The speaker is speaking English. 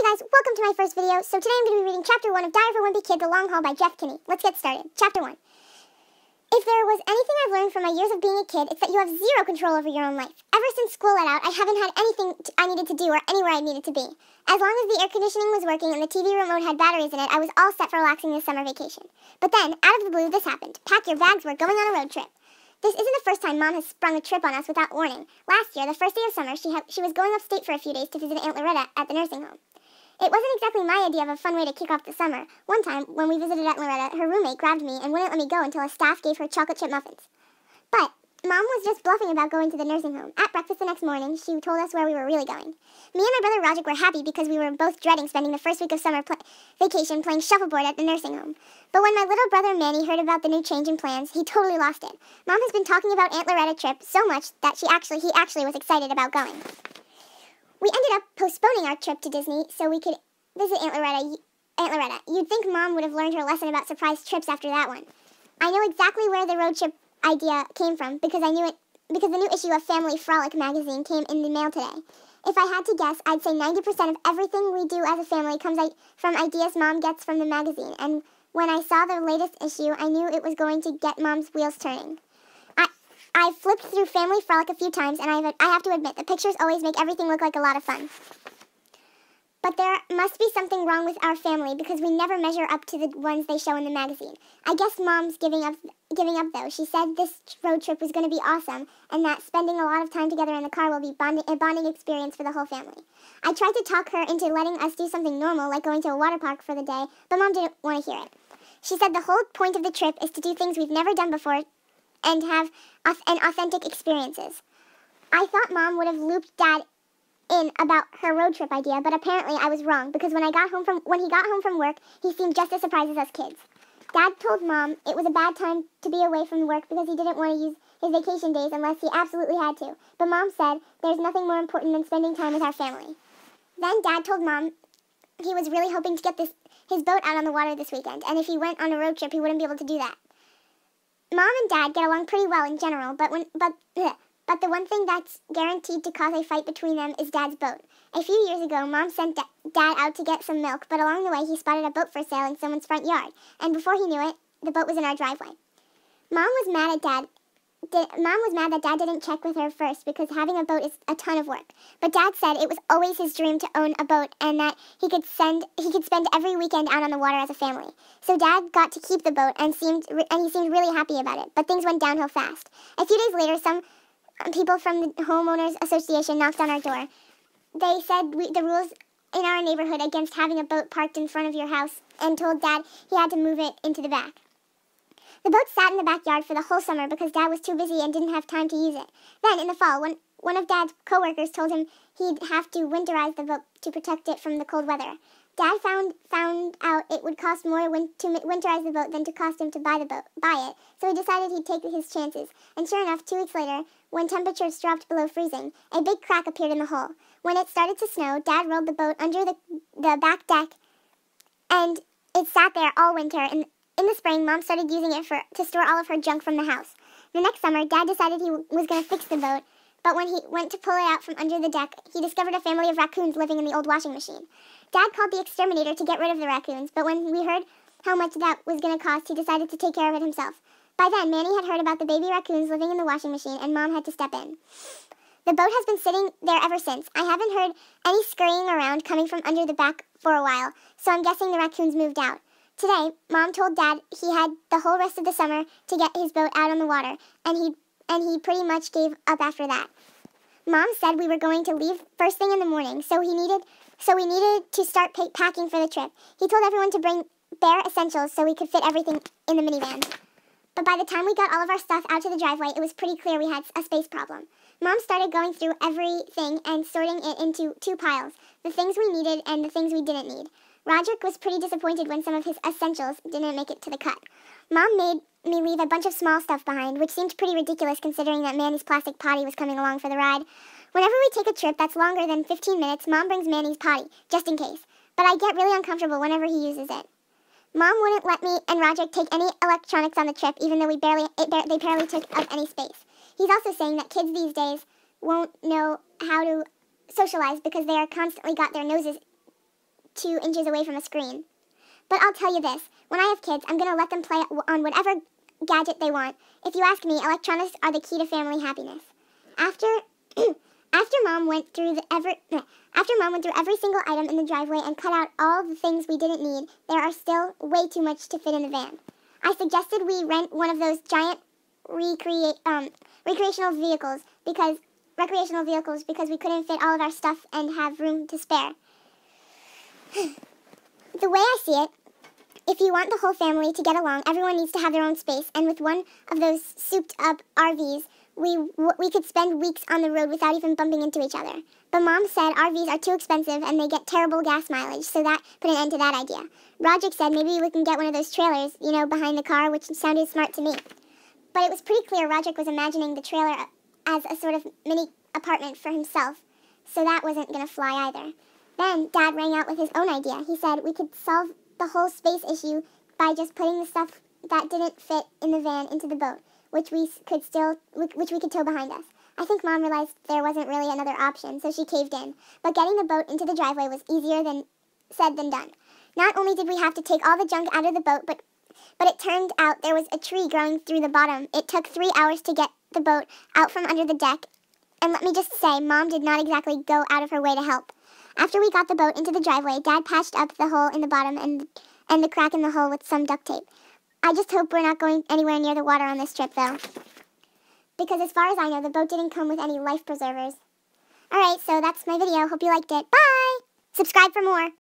Hey guys, welcome to my first video. So today I'm going to be reading Chapter 1 of Diary of a Wimpy Kid, The Long Haul by Jeff Kinney. Let's get started. Chapter 1. If there was anything I've learned from my years of being a kid, it's that you have zero control over your own life. Ever since school let out, I haven't had anything I needed to do or anywhere I needed to be. As long as the air conditioning was working and the TV remote had batteries in it, I was all set for relaxing this summer vacation. But then, out of the blue, this happened. Pack your bags, we're going on a road trip. This isn't the first time Mom has sprung a trip on us without warning. Last year, the first day of summer, she was going upstate for a few days to visit Aunt Loretta at the nursing home. It wasn't exactly my idea of a fun way to kick off the summer. One time, when we visited Aunt Loretta, her roommate grabbed me and wouldn't let me go until a staff gave her chocolate chip muffins. But Mom was just bluffing about going to the nursing home. At breakfast the next morning, she told us where we were really going. Me and my brother Roger were happy because we were both dreading spending the first week of summer vacation playing shuffleboard at the nursing home. But when my little brother Manny heard about the new change in plans, he totally lost it. Mom has been talking about Aunt Loretta trip so much that he actually was excited about going. We ended up postponing our trip to Disney so we could visit Aunt Loretta. You'd think Mom would have learned her lesson about surprise trips after that one. I know exactly where the road trip idea came from because the new issue of Family Frolic magazine came in the mail today. If I had to guess, I'd say 90% of everything we do as a family comes from ideas Mom gets from the magazine, and when I saw the latest issue, I knew it was going to get Mom's wheels turning. I flipped through Family Frolic a few times, and I have to admit, the pictures always make everything look like a lot of fun. But there must be something wrong with our family because we never measure up to the ones they show in the magazine. I guess Mom's giving up though. She said this road trip was going to be awesome and that spending a lot of time together in the car will be a bonding experience for the whole family. I tried to talk her into letting us do something normal like going to a water park for the day, but Mom didn't want to hear it. She said the whole point of the trip is to do things we've never done before and have authentic experiences. I thought Mom would have looped Dad in about her road trip idea, but apparently I was wrong because when he got home from work, he seemed just as surprised as us kids. Dad told Mom it was a bad time to be away from work because he didn't want to use his vacation days unless he absolutely had to. But Mom said there's nothing more important than spending time with our family. Then Dad told Mom he was really hoping to get his boat out on the water this weekend, and if he went on a road trip, he wouldn't be able to do that. Mom and Dad get along pretty well in general, but the one thing that's guaranteed to cause a fight between them is Dad's boat. A few years ago, Mom sent Dad out to get some milk, but along the way he spotted a boat for sale in someone's front yard, and before he knew it, the boat was in our driveway. Mom was mad that Dad didn't check with her first because having a boat is a ton of work. But Dad said it was always his dream to own a boat and that he could spend every weekend out on the water as a family. So Dad got to keep the boat and he seemed really happy about it, but things went downhill fast. A few days later, some people from the homeowners association knocked on our door. They said the rules in our neighborhood against having a boat parked in front of your house and told Dad he had to move it into the back. The boat sat in the backyard for the whole summer because Dad was too busy and didn't have time to use it. Then, in the fall, one of Dad's co-workers told him he'd have to winterize the boat to protect it from the cold weather. Dad found out it would cost more to winterize the boat than to cost him to buy it, so he decided he'd take his chances. And sure enough, 2 weeks later, when temperatures dropped below freezing, a big crack appeared in the hull. When it started to snow, Dad rolled the boat under the back deck, and it sat there all winter. And in the spring, Mom started using it to store all of her junk from the house. The next summer, Dad decided he was going to fix the boat, but when he went to pull it out from under the deck, he discovered a family of raccoons living in the old washing machine. Dad called the exterminator to get rid of the raccoons, but when we heard how much that was going to cost, he decided to take care of it himself. By then, Manny had heard about the baby raccoons living in the washing machine, and Mom had to step in. The boat has been sitting there ever since. I haven't heard any scurrying around coming from under the back for a while, so I'm guessing the raccoons moved out. Today, Mom told Dad he had the whole rest of the summer to get his boat out on the water, and he pretty much gave up after that. Mom said we were going to leave first thing in the morning, so we needed to start packing for the trip. He told everyone to bring bare essentials so we could fit everything in the minivan. But by the time we got all of our stuff out to the driveway, it was pretty clear we had a space problem. Mom started going through everything and sorting it into 2 piles, the things we needed and the things we didn't need. Roderick was pretty disappointed when some of his essentials didn't make it to the cut. Mom made me leave a bunch of small stuff behind, which seemed pretty ridiculous considering that Manny's plastic potty was coming along for the ride. Whenever we take a trip that's longer than 15 minutes, Mom brings Manny's potty, just in case. But I get really uncomfortable whenever he uses it. Mom wouldn't let me and Roderick take any electronics on the trip, even though they barely took up any space. He's also saying that kids these days won't know how to socialize because they are constantly got their noses 2 inches away from a screen. But I'll tell you this, when I have kids, I'm going to let them play on whatever gadget they want. If you ask me, electronics are the key to family happiness. After Mom went through every single item in the driveway and cut out all the things we didn't need, there are still way too much to fit in the van. I suggested we rent one of those giant recreational vehicles because we couldn't fit all of our stuff and have room to spare. The way I see it, if you want the whole family to get along, everyone needs to have their own space, and with one of those souped-up RVs, we could spend weeks on the road without even bumping into each other. But Mom said RVs are too expensive and they get terrible gas mileage, so that put an end to that idea. Roderick said maybe we can get one of those trailers, behind the car, which sounded smart to me. But it was pretty clear Roderick was imagining the trailer as a sort of mini apartment for himself, so that wasn't going to fly either. Then Dad rang out with his own idea. He said we could solve the whole space issue by just putting the stuff that didn't fit in the van into the boat, which we could tow behind us. I think Mom realized there wasn't really another option, so she caved in. But getting the boat into the driveway was easier said than done. Not only did we have to take all the junk out of the boat, but it turned out there was a tree growing through the bottom. It took 3 hours to get the boat out from under the deck, and let me just say, Mom did not exactly go out of her way to help. After we got the boat into the driveway, Dad patched up the hole in the bottom and the crack in the hole with some duct tape. I just hope we're not going anywhere near the water on this trip, though. Because as far as I know, the boat didn't come with any life preservers. Alright, so that's my video. Hope you liked it. Bye! Subscribe for more.